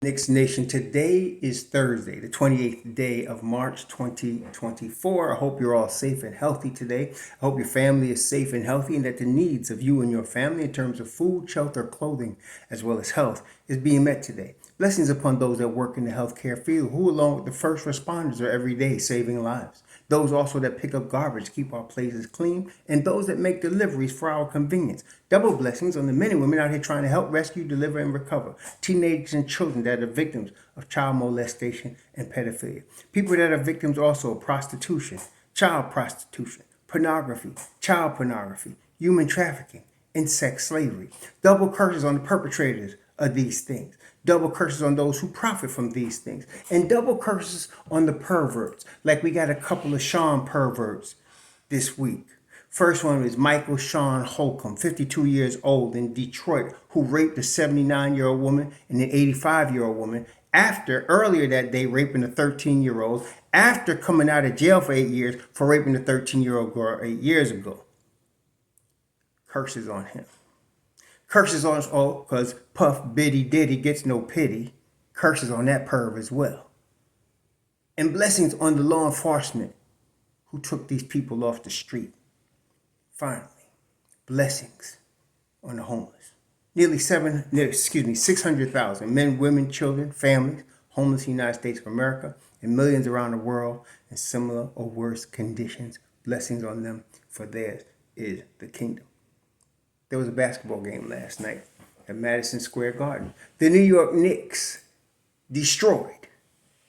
Knicks Nation, today is Thursday, the 28th day of March 2024. I hope you're all safe and healthy today. I hope your family is safe and healthy and that the needs of you and your family in terms of food, shelter, clothing, as well as health is being met today. Blessings upon those that work in the healthcare field who, along with the first responders, are every day saving lives. Those also that pick up garbage, keep our places clean, and those that make deliveries for our convenience. Double blessings on the men and women out here trying to help rescue, deliver, and recover teenagers and children that are victims of child molestation and pedophilia. People that are victims also of prostitution, child prostitution, pornography, child pornography, human trafficking, and sex slavery. Double curses on the perpetrators of these things. Double curses on those who profit from these things. And double curses on the perverts. Like we got a couple of Sean perverts this week. First one is Michael Sean Holcomb, 52 years old in Detroit, who raped a 79-year-old woman and an 85-year-old woman after earlier that day raping a 13-year-old after coming out of jail for 8 years for raping a 13-year-old girl 8 years ago. Curses on him. Curses on us all because Puff Biddy Diddy gets no pity. Curses on that perv as well. And blessings on the law enforcement who took these people off the street. Finally, blessings on the homeless. Nearly 600,000 men, women, children, families, homeless in the United States of America, and millions around the world in similar or worse conditions. Blessings on them, for theirs is the kingdom. There was a basketball game last night at Madison Square Garden. The New York Knicks destroyed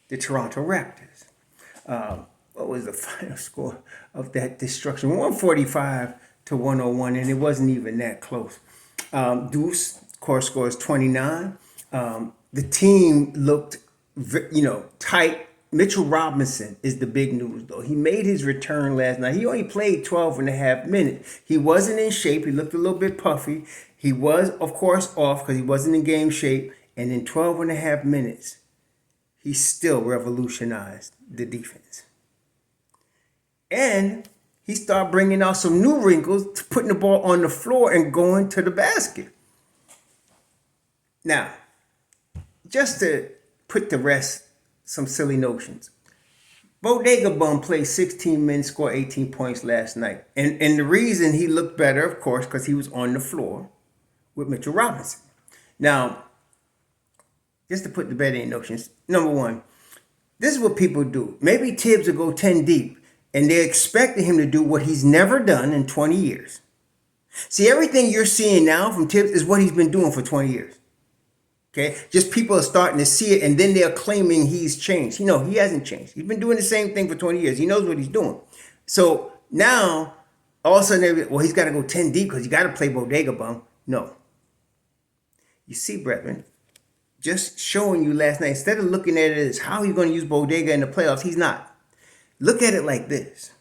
the Toronto Raptors. What was the final score of that destruction? 145-101, and it wasn't even that close. Deuce, of course, scores 29. The team looked, tight. Mitchell is the big news, though. He made his return last night. He only played 12 and a half minutes. He wasn't in shape. He looked a little bit puffy. He was, of course, off because he wasn't in game shape. And in 12 and a half minutes, he still revolutionized the defense. And he started bringing out some new wrinkles, putting the ball on the floor and going to the basket. Now, just to put to rest some silly notions. Bodega Bum played 16 minutes, scored 18 points last night. And the reason he looked better, of course, because he was on the floor with Mitchell Robinson. Now, just to put the bed in notions, number one, this is what people do. Maybe Thibs will go 10 deep, and they're expecting him to do what he's never done in 20 years. See, everything you're seeing now from Thibs is what he's been doing for 20 years. Okay, just people are starting to see it, and then they're claiming he's changed. He hasn't changed. He's been doing the same thing for 20 years. He knows what he's doing. So now, all of a sudden, he's got to go 10 deep because you got to play Bodega Bum. No. You see, brethren, just showing you last night, instead of looking at it as how he's going to use Bodega in the playoffs, he's not. Look at it like this.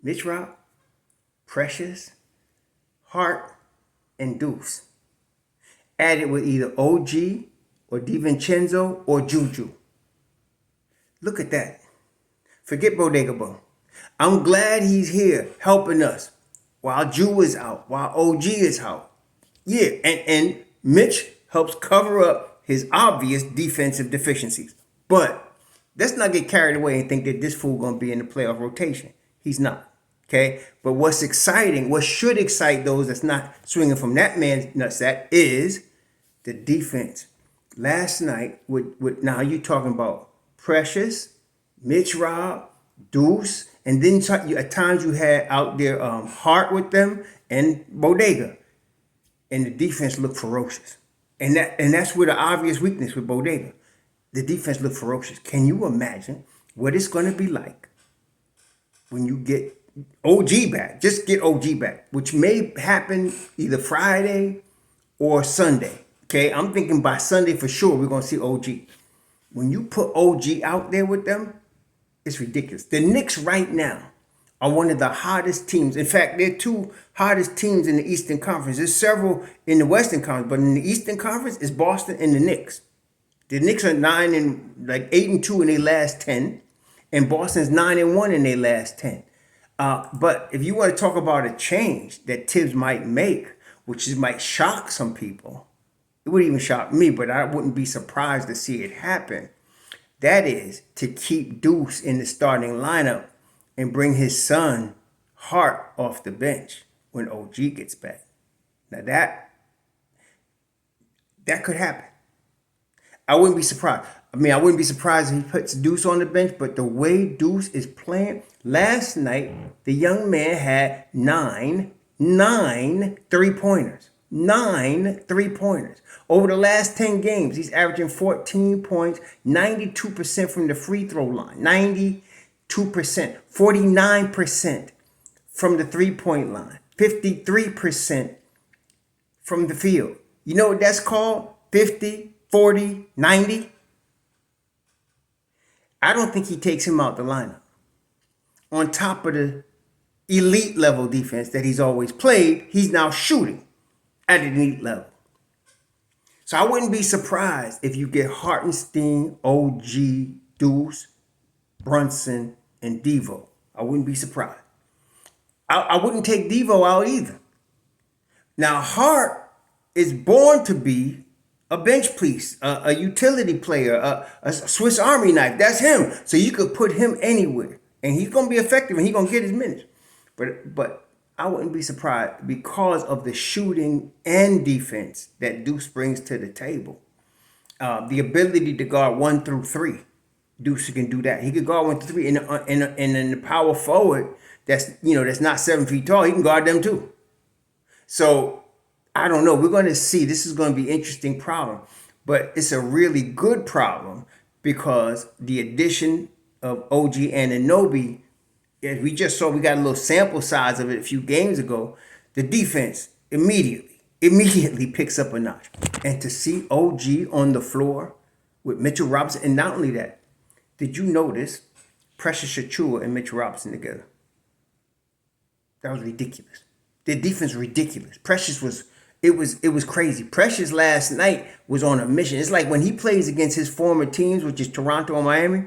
Mitchrob, Precious, Hart, and Deuce. Added with either OG or DiVincenzo or Juju. Look at that. Forget Bodega Bum. I'm glad he's here helping us while Ju is out, while OG is out. Yeah, and Mitch helps cover up his obvious defensive deficiencies. But let's not get carried away and think that this fool going to be in the playoff rotation. He's not. Okay, but what's exciting, what should excite those that's not swinging from that man's nutsack is the defense. Last night, with now you're talking about Precious, Mitchrob, Deuce, and then at times you had out there Hart with them and Bodega, and the defense looked ferocious. And that's where the obvious weakness with Bodega. The defense looked ferocious. Can you imagine what it's going to be like when you get OG back? Just get OG back, which may happen either Friday or Sunday. Okay, I'm thinking by Sunday for sure we're going to see OG. When you put OG out there with them, it's ridiculous. The Knicks right now are one of the hottest teams. In fact, they're two hottest teams in the Eastern Conference. There's several in the Western Conference, but in the Eastern Conference, it's Boston and the Knicks. The Knicks are 8-2 in their last 10, and Boston's 9-1 in their last 10. But if you want to talk about a change that Thibs might make, which might shock some people, it would even shock me, but I wouldn't be surprised to see it happen. That is to keep Deuce in the starting lineup and bring his son Hart off the bench when OG gets back. Now that could happen. I wouldn't be surprised. I mean, I wouldn't be surprised if he puts Deuce on the bench, but the way Deuce is playing, last night, the young man had nine three-pointers. 9 3-pointers. Over the last 10 games, he's averaging 14 points, 92% from the free throw line, 92%, 49% from the three-point line, 53% from the field. You know what that's called? 50, 40, 90. I don't think he takes him out the lineup. On top of the elite level defense that he's always played, he's now shooting at an elite level. So I wouldn't be surprised if you get Hartenstein, OG, Deuce, Brunson, and Devo. I wouldn't be surprised. I wouldn't take Devo out either. Now, Hart is born to be a bench piece, a utility player, a Swiss Army knife. That's him. So you could put him anywhere, and he's going to be effective, and he's going to get his minutes. But I wouldn't be surprised because of the shooting and defense that Deuce brings to the table. The ability to guard 1 through 3. Deuce can do that. He could guard 1 through 3, and in the power forward that's not 7 feet tall. He can guard them too. So I don't know. We're going to see. This is going to be an interesting problem, but it's a really good problem because the addition of OG Anunoby, as we just saw, we got a little sample size of it a few games ago. The defense immediately picks up a notch, and to see OG on the floor with Mitchell Robinson, and not only that, did you notice Precious Achiuwa and Mitchell Robinson together? That was ridiculous. Their defense was ridiculous. Precious was crazy. Precious last night was on a mission. It's like when he plays against his former teams, which is Toronto and Miami,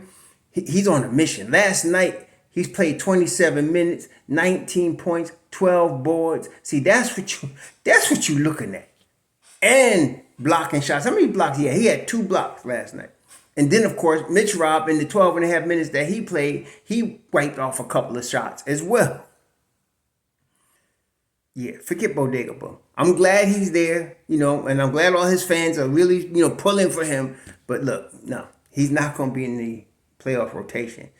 he's on a mission. Last night, he's played 27 minutes, 19 points, 12 boards. See, that's what you looking at. And blocking shots. How many blocks he had? He had 2 blocks last night. And then, of course, Mitchrob, in the 12 and a half minutes that he played, he wiped off a couple of shots as well. Yeah, forget Bodega Bum. I'm glad he's there, and I'm glad all his fans are really, pulling for him. But look, no, he's not going to be in the playoff rotation.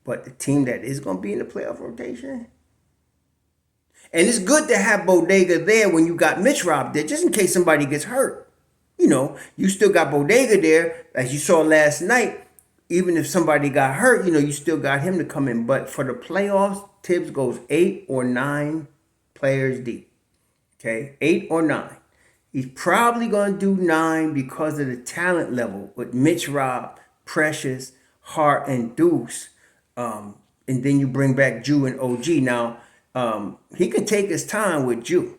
But the team that is going to be in the playoff rotation, and it's good to have Bodega there when you got Mitchrob there, just in case somebody gets hurt. You still got Bodega there, as you saw last night. Even if somebody got hurt, you still got him to come in. But for the playoffs, Thibs goes 8 or 9 players deep. Okay, 8 or 9. He's probably going to do 9 because of the talent level with Mitchrob, Precious, Hart, and Deuce. And then you bring back Jew and OG. Now, he can take his time with Jew.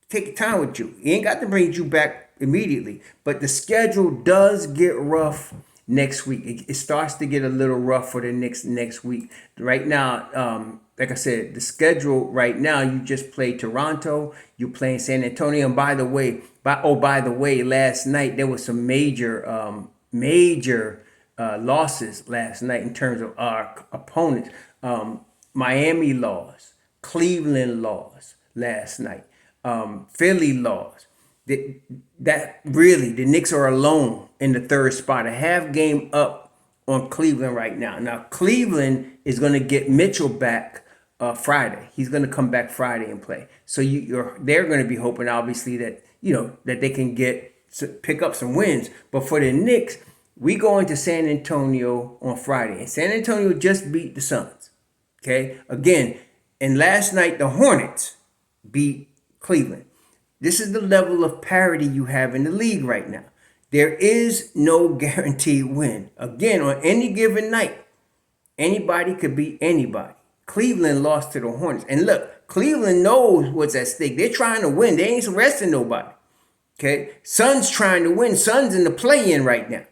Take time with Jew. He ain't got to bring Jew back immediately. But the schedule does get rough next week. It starts to get a little rough for the Knicks next week. Right now, like I said, the schedule right now, you just play Toronto, you play San Antonio. And by the way, last night there was some major losses last night in terms of our opponents. Miami lost, Cleveland lost last night, Philly lost. That really, the Knicks are alone in the 3rd spot, a half game up on Cleveland right now. Now, Cleveland is going to get Mitchell back Friday. He's going to come back Friday and play. So they're going to be hoping, obviously, that that they can pick up some wins. But for the Knicks, we go into San Antonio on Friday, and San Antonio just beat the Suns. Okay, again, and last night the Hornets beat Cleveland. This is the level of parity you have in the league right now. There is no guaranteed win. Again, on any given night, anybody could beat anybody. Cleveland lost to the Hornets. And look, Cleveland knows what's at stake. They're trying to win. They ain't resting nobody. Okay? Suns trying to win. Suns in the play-in right now.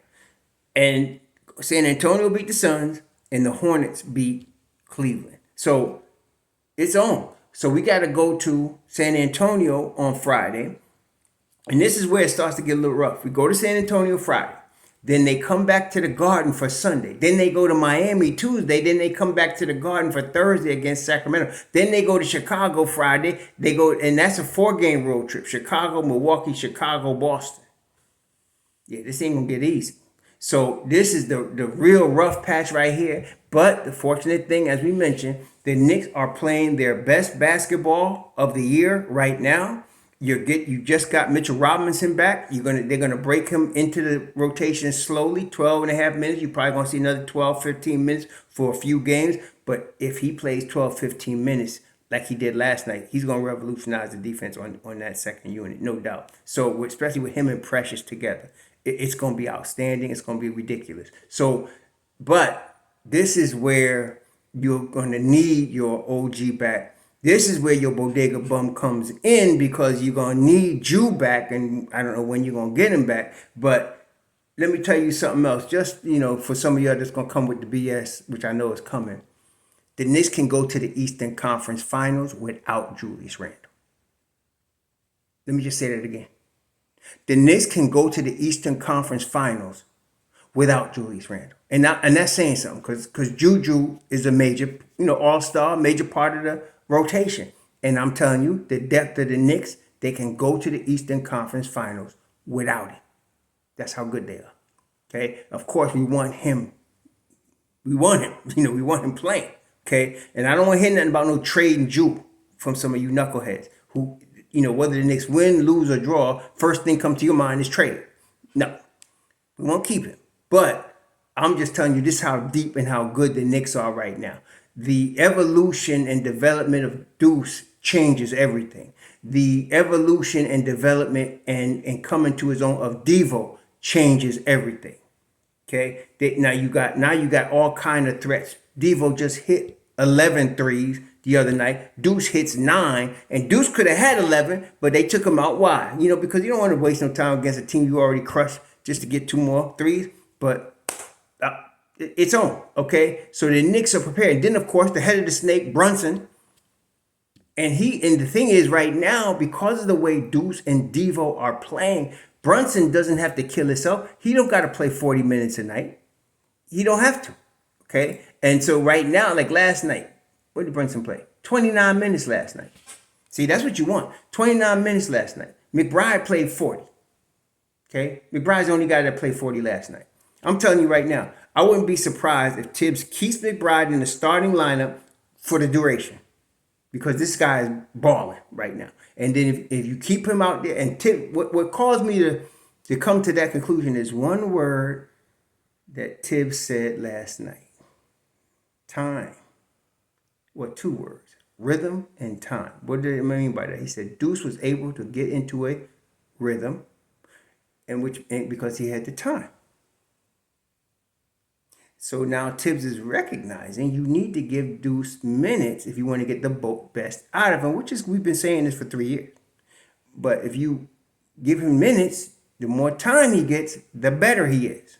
And San Antonio beat the Suns, and the Hornets beat Cleveland. So it's on. So we got to go to San Antonio on Friday. And this is where it starts to get a little rough. We go to San Antonio Friday. Then they come back to the Garden for Sunday. Then they go to Miami Tuesday. Then they come back to the Garden for Thursday against Sacramento. Then they go to Chicago Friday. They go, and that's a 4-game road trip. Chicago, Milwaukee, Chicago, Boston. Yeah, this ain't gonna get easy. So this is the real rough patch right here. But the fortunate thing, as we mentioned, the Knicks are playing their best basketball of the year right now. You just got Mitchell Robinson back. They're gonna break him into the rotation slowly, 12 and a half minutes. You're probably gonna see another 12, 15 minutes for a few games. But if he plays 12, 15 minutes like he did last night, he's gonna revolutionize the defense on that second unit, no doubt. So especially with him and Precious together, it's gonna be outstanding. It's gonna be ridiculous. So, but this is where you're gonna need your OG back. This is where your bodega bum comes in, because you're going to need you back, and I don't know when you're going to get him back. But let me tell you something else. Just, for some of y'all that's going to come with the BS, which I know is coming. The Knicks can go to the Eastern Conference Finals without Julius Randle. Let me just say that again. The Knicks can go to the Eastern Conference Finals without Julius Randle. And that's saying something, because Juju is a major, all-star, major part of the rotation. And I'm telling you, the depth of the Knicks, they can go to the Eastern Conference Finals without it. That's how good they are. Okay? Of course, we want him. We want him. We want him playing. Okay? And I don't want to hear nothing about no trading Ju from some of you knuckleheads who, whether the Knicks win, lose, or draw, first thing come to your mind is trade. No. We won't keep him. But I'm just telling you, this is how deep and how good the Knicks are right now. The evolution and development of Deuce changes everything. The evolution and development and coming to his own of Devo changes everything. Okay? Now you got all kind of threats. Devo just hit 11 threes the other night. Deuce hits 9, and Deuce could have had 11, but they took him out. Why? Because you don't want to waste no time against a team you already crushed just to get 2 more threes. But it's on, okay? So the Knicks are prepared. Then, of course, the head of the snake, Brunson. And the thing is, right now, because of the way Deuce and Devo are playing, Brunson doesn't have to kill himself. He don't got to play 40 minutes a night. He don't have to, okay? And so right now, like last night, what did Brunson play? 29 minutes last night. See, that's what you want. 29 minutes last night. McBride played 40, okay? McBride's the only guy that played 40 last night. I'm telling you right now, I wouldn't be surprised if Thibs keeps McBride in the starting lineup for the duration, because this guy is balling right now. And then if you keep him out there, and what caused me to come to that conclusion is one word that Thibs said last night. Time. What, 2 words? Rhythm and time. What did it mean by that? He said Deuce was able to get into a rhythm, and because he had the time. So now Thibs is recognizing you need to give Deuce minutes if you want to get the best out of him, we've been saying this for 3 years. But if you give him minutes, the more time he gets, the better he is.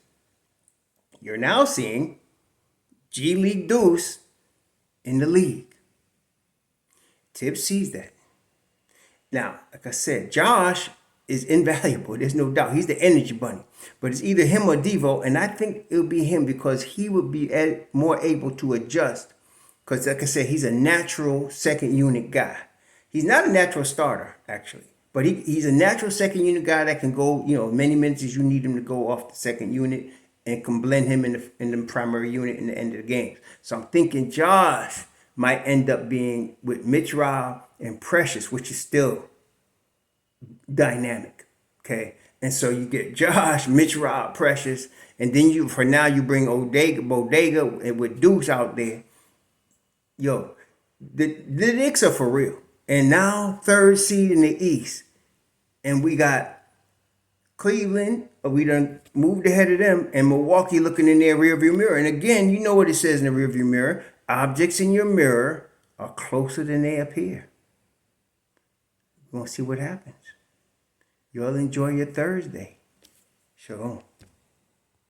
You're now seeing G League Deuce in the league. Thibs sees that. Now, like I said, Josh is invaluable. There's no doubt. He's the energy bunny. But it's either him or Devo, and I think it'll be him because he would be more able to adjust. Because, like I said, he's a natural second unit guy. He's not a natural starter, actually. But he's a natural second unit guy that can go, many minutes as you need him to go off the second unit and can blend him in the primary unit in the end of the game. So I'm thinking Josh might end up being with Mitchrob and Precious, which is still dynamic, okay? And so you get Josh, Mitchrob, Precious, and then you bring Bodega with Deuce out there. Yo, the Knicks are for real. And now 3rd seed in the East. And we got Cleveland, we done moved ahead of them, and Milwaukee looking in their rearview mirror. And again, you know what it says in the rearview mirror. Objects in your mirror are closer than they appear. We're going to see what happens. Y'all enjoy your Thursday. Shalom.